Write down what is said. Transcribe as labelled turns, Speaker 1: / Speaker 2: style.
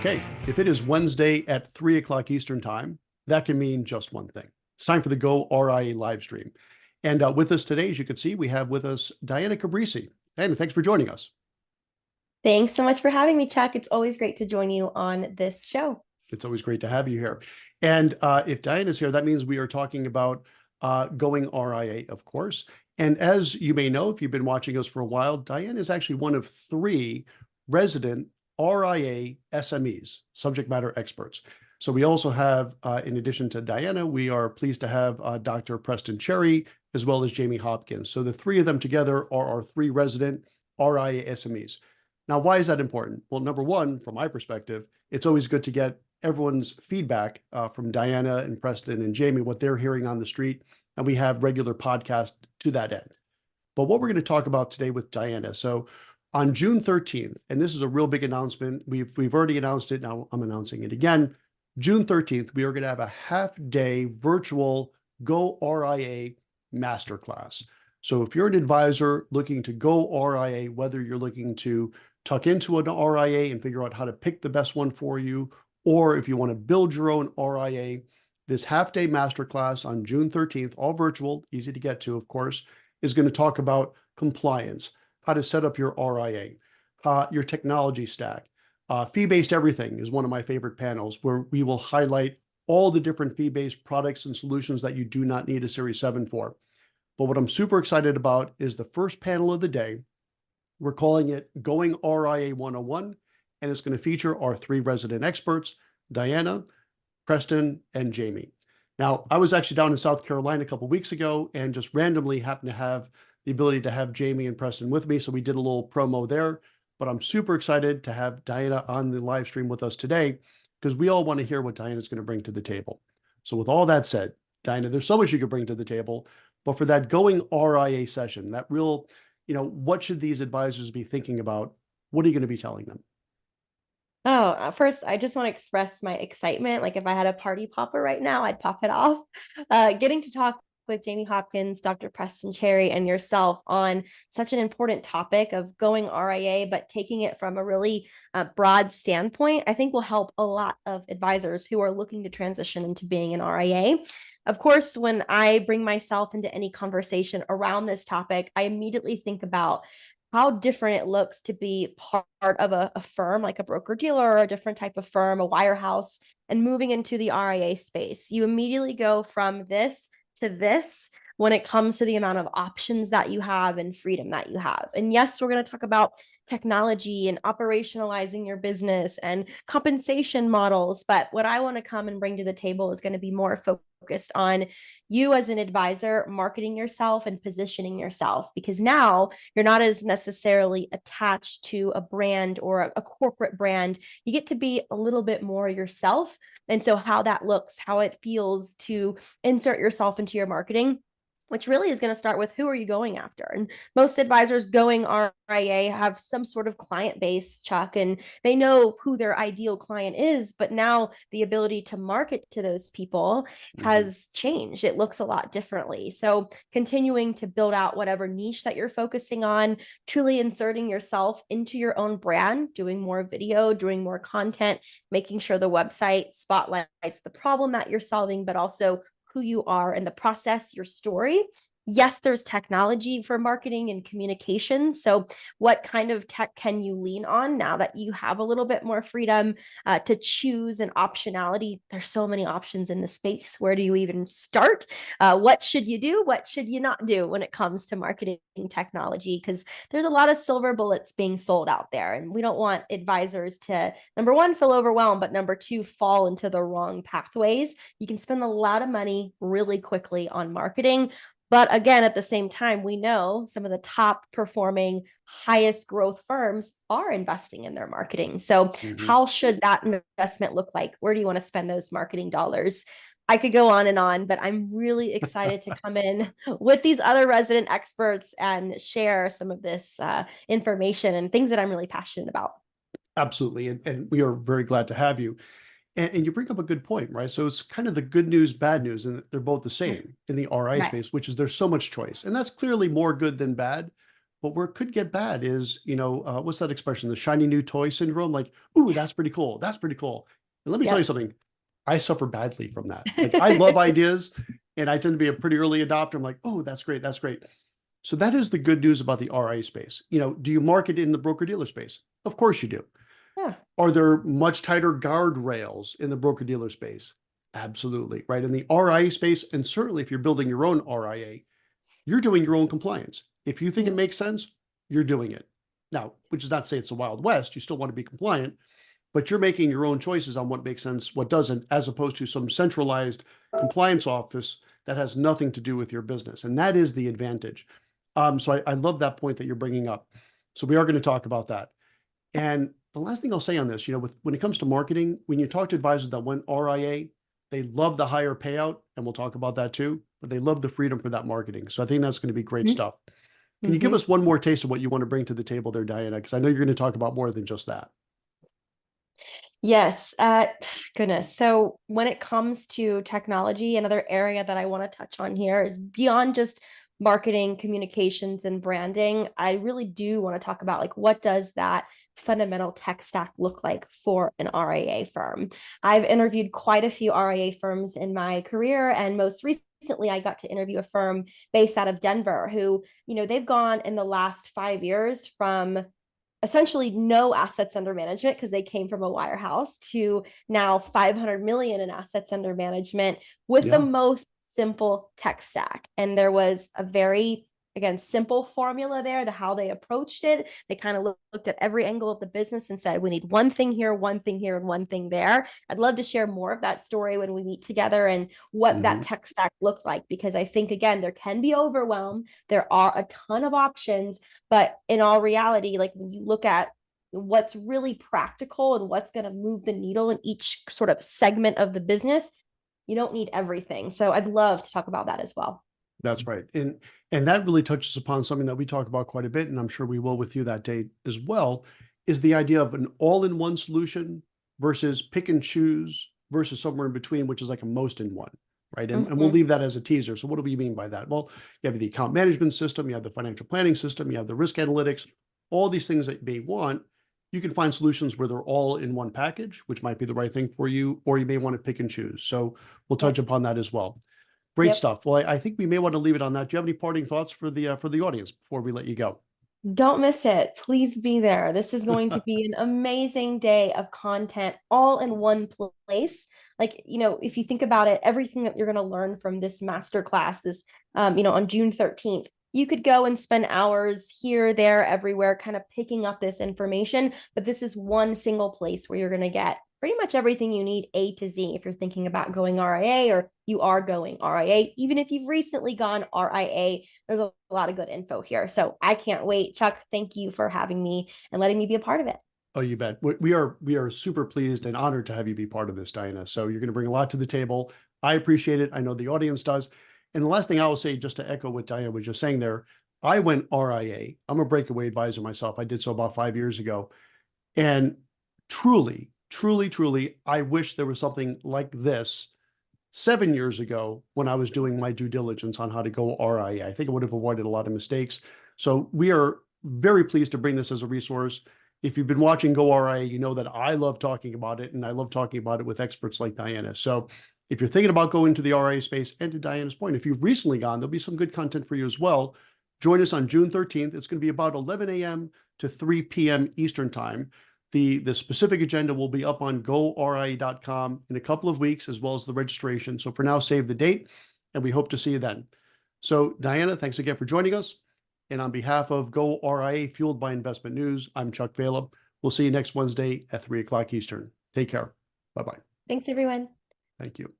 Speaker 1: Okay, if it is Wednesday at 3 o'clock Eastern Time, that can mean just one thing. It's time for the goRIA live stream. And with us today, as you can see, we have with us Diana Cabrices. Diana, thanks for joining us.
Speaker 2: Thanks so much for having me, Chuck. It's always great to join you on this show.
Speaker 1: It's always great to have you here. And if Diana's here, that means we are talking about going RIA, of course. And as you may know, if you've been watching us for a while, Diana is actually one of 3 resident RIA SMEs, subject matter experts. So we also have, in addition to Diana, we are pleased to have Dr. Preston Cherry, as well as Jamie Hopkins. So the 3 of them together are our 3 resident RIA SMEs. Now, why is that important? Well, number one, from my perspective, it's always good to get everyone's feedback from Diana and Preston and Jamie, what they're hearing on the street. And we have regular podcasts to that end. But what we're going to talk about today with Diana. So on June 13th, and this is a real big announcement. We've already announced it. Now I'm announcing it again. June 13th, we are going to have a half-day virtual goRIA masterclass. So if you're an advisor looking to go RIA, whether you're looking to tuck into an RIA and figure out how to pick the best one for you, or if you want to build your own RIA, this half-day masterclass on June 13th, all virtual, easy to get to, of course, is going to talk about compliance, how to set up your RIA, your technology stack. Fee-based everything is one of my favorite panels where we will highlight all the different fee-based products and solutions that you do not need a Series 7 for. But what I'm super excited about is the first panel of the day. We're calling it Going RIA 101, and it's going to feature our 3 resident experts, Diana, Preston, and Jamie. Now, I was actually down in South Carolina a couple of weeks ago and just randomly happened to have the ability to have Jamie and Preston with me, so we did a little promo there. But I'm super excited to have Diana on the live stream with us today because we all want to hear what Diana's going to bring to the table. So with all that said, Diana, there's so much you could bring to the table, but for that Going RIA session, that real, what should these advisors be thinking about? What are you going to be telling them?
Speaker 2: Oh, first, I just want to express my excitement. Like if I had a party popper right now, I'd pop it off. Getting to talk with Jamie Hopkins, Dr. Preston Cherry, and yourself on such an important topic of going RIA, but taking it from a really broad standpoint, I think will help a lot of advisors who are looking to transition into being an RIA. Of course, when I bring myself into any conversation around this topic, I immediately think about how different it looks to be part of a firm like a broker dealer or a different type of firm, a wirehouse, and moving into the RIA space. You immediately go from this to this when it comes to the amount of options that you have and freedom that you have. And yes, we're going to talk about technology and operationalizing your business and compensation models. But what I want to come and bring to the table is going to be more focused on you as an advisor, marketing yourself and positioning yourself, because now you're not as necessarily attached to a brand or a corporate brand. You get to be a little bit more yourself. And so how that looks, how it feels to insert yourself into your marketing, which really is going to start with who are you going after? And most advisors going RIA have some sort of client base, Chuck, and they know who their ideal client is. But now the ability to market to those people has changed. It looks a lot differently. So continuing to build out whatever niche that you're focusing on, truly inserting yourself into your own brand, doing more video, doing more content, making sure the website spotlights the problem that you're solving, but also who you are and the process, your story. Yes, there's technology for marketing and communication. So, what kind of tech can you lean on now that you have a little bit more freedom to choose and optionality? There's so many options in the space. Where do you even start? What should you do? What should you not do when it comes to marketing technology? Because there's a lot of silver bullets being sold out there, and we don't want advisors to, number one, feel overwhelmed, but number two, fall into the wrong pathways. You can spend a lot of money really quickly on marketing. But again, at the same time, we know some of the top performing, highest growth firms are investing in their marketing. So, how should that investment look like? Where do you want to spend those marketing dollars? I could go on and on, but I'm really excited to come in with these other resident experts and share some of this information and things that I'm really passionate about.
Speaker 1: Absolutely. And we are very glad to have you. And you bring up a good point, right? So it's kind of the good news, bad news, and they're both the same in the RI
Speaker 2: Right.
Speaker 1: space, which is there's so much choice. And that's clearly more good than bad. But where it could get bad is, what's that expression? The shiny new toy syndrome. Like, ooh, that's pretty cool. That's pretty cool. And let me tell you
Speaker 2: Yep.
Speaker 1: something. I suffer badly from that. Like, I love ideas, and I tend to be a pretty early adopter. I'm like, oh, that's great. That's great. So that is the good news about the RIA space. Do you market in the broker dealer space? Of course you do.
Speaker 2: Yeah.
Speaker 1: Are there much tighter guardrails in the broker dealer space? Absolutely, right? In the RIA space, and certainly if you're building your own RIA, you're doing your own compliance. If you think it
Speaker 2: Mhm.
Speaker 1: makes sense, you're doing it. Now, which is not to say it's the Wild West. You still want to be compliant, but you're making your own choices on what makes sense, what doesn't, as opposed to some centralized compliance office that has nothing to do with your business. And that is the advantage. So I love that point that you're bringing up. So we are going to talk about that. And the last thing I'll say on this, when it comes to marketing, when you talk to advisors that went RIA, they love the higher payout, and we'll talk about that too, but they love the freedom for that marketing. So I think that's going to be great stuff. Can you give
Speaker 2: Mm-hmm.
Speaker 1: us one more taste of what you want to bring to the table there, Diana? Because I know you're going to talk about more than just that.
Speaker 2: Yes, goodness. So when it comes to technology, another area that I want to touch on here is beyond just marketing, communications, and branding. I really do want to talk about like what does that fundamental tech stack look like for an RIA firm. I've interviewed quite a few RIA firms in my career, and most recently I got to interview a firm based out of Denver who, they've gone in the last 5 years from essentially no assets under management because they came from a wirehouse to now 500 million in assets under management with the
Speaker 1: Yeah,
Speaker 2: most simple tech stack. And there was a very, again, simple formula there to how they approached it. They kind of looked at every angle of the business and said, we need one thing here, and one thing there. I'd love to share more of that story when we meet together and what that
Speaker 1: hmm,
Speaker 2: tech stack looked like, because I think, again, there can be overwhelm. There are a ton of options, but in all reality, like when you look at what's really practical and what's going to move the needle in each sort of segment of the business, you don't need everything. So I'd love to talk about that as well.
Speaker 1: that's right. And that really touches upon something that we talk about quite a bit, and I'm sure we will with you that day as well, is the idea of an all-in-one solution versus pick and choose versus somewhere in between, which is like a most in one, right? And we'll
Speaker 2: Mm-hmm.
Speaker 1: leave that as a teaser. So what do we mean by that? Well, you have the account management system, you have the financial planning system, you have the risk analytics, all these things that you may want. You can find solutions where they're all in one package, which might be the right thing for you, or you may want to pick and choose. So we'll touch
Speaker 2: Yep.
Speaker 1: upon that as well. Great
Speaker 2: Yep.
Speaker 1: stuff. Well, I think we may want to leave it on that. Do you have any parting thoughts for the audience before we let you go?
Speaker 2: Don't miss it. Please be there. This is going to be an amazing day of content all in one place. Like, if you think about it, everything that you're going to learn from this masterclass, on June 13th, you could go and spend hours here, there, everywhere, kind of picking up this information. But this is one single place where you're going to get pretty much everything you need A to Z if you're thinking about going RIA or you are going RIA. Even if you've recently gone RIA, there's a lot of good info here. So I can't wait. Chuck, thank you for having me and letting me be a part of it.
Speaker 1: Oh, you bet. We are super pleased and honored to have you be part of this, Diana. So you're going to bring a lot to the table. I appreciate it. I know the audience does. And the last thing I will say, just to echo what Diana was just saying there, I went RIA. I'm a breakaway advisor myself. I did so about 5 years ago. And truly, truly, truly, I wish there was something like this 7 years ago when I was doing my due diligence on how to go RIA. I think it would have avoided a lot of mistakes. So we are very pleased to bring this as a resource. If you've been watching Go RIA, you know that I love talking about it, and I love talking about it with experts like Diana. So if you're thinking about going to the RIA space, and to Diana's point, if you've recently gone, there'll be some good content for you as well. Join us on June 13th. It's going to be about 11 a.m. to 3 p.m. Eastern Time. The specific agenda will be up on goRIA.com in a couple of weeks, as well as the registration. So for now, save the date, and we hope to see you then. So Diana, thanks again for joining us. And on behalf of Go RIA, fueled by investment news, I'm Chuck Vela. We'll see you next Wednesday at 3 o'clock Eastern. Take care. Bye-bye.
Speaker 2: Thanks, everyone.
Speaker 1: Thank you.